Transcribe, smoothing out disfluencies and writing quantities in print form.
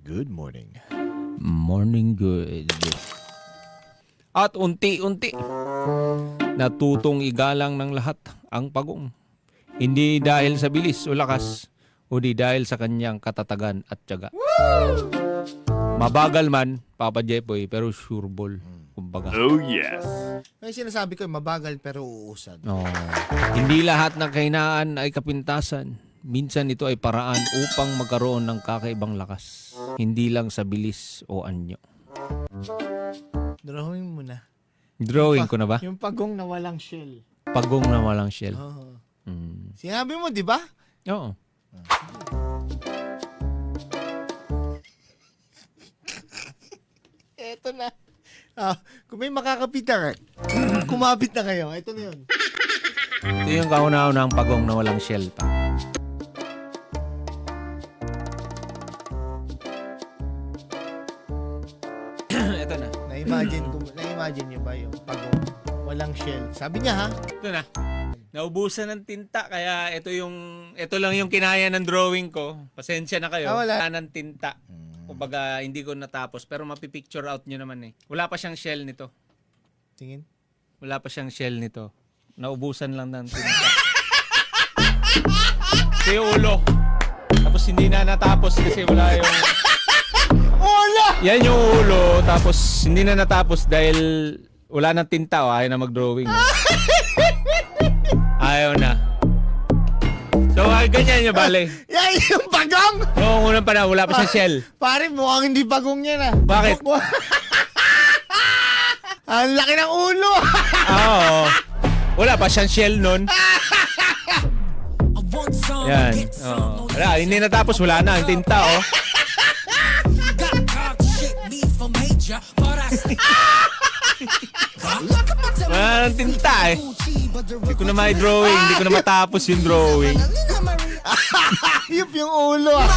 Good morning. Morning good. At unti-unti, natutong igalang ng lahat ang pagong. Hindi dahil sa bilis o lakas, o di dahil sa kanyang katatagan at tiyaga. Mabagal man, Papa Jepoy, pero sure ball. Kumbaga. Oh, yes. May sinasabi ko, mabagal pero uusad. No. Hindi lahat ng kahinaan ay kapintasan. Minsan ito ay paraan upang magkaroon ng kakaibang lakas. Hindi lang sa bilis o anyo. Drawing mo na. Drawing ko na ba? Yung pagong na walang shell. Pagong na walang shell. Oo. Mm. Sinabi mo, di ba? Oo. Eto na. Kung may makakapita ka, kumapit na kayo. Ito na yun. Ito yung kauna-unang pagong na walang shell pa. Ito na. Na-imagine nyo ba yung pagong walang shell? Sabi niya ha? Ito na. Naubusan ng tinta kaya ito lang yung kinaya ng drawing ko. Pasensya na kayo. Wala. Ng tinta. Kumbaga hindi ko natapos pero mapipicture out nyo naman eh. Wala pa siyang shell nito. Tingin. Wala pa siyang shell nito. Naubusan lang ng tinta. Ito yung ulo. Tapos hindi na natapos kasi wala yung... Hola! Yan yung ulo. Tapos hindi na natapos dahil wala nang tinta. Ayaw na mag-drawing. Ayaw na. So ganyan yung bale. Yan yung pagong! Noong unang panahon, wala pa siyang shell. Pare, mukhang hindi pagong yan ah. Bakit? Ang laki ng ulo! Oo. Wala pa siyang shell nun. Yan. Oo. Wala, hindi natapos. Wala na. Ang tinta, oh. Wala nang tinta, eh. Hindi ko na may drawing. Hindi ko na matapos yung drawing. Ayop yung ulo ah.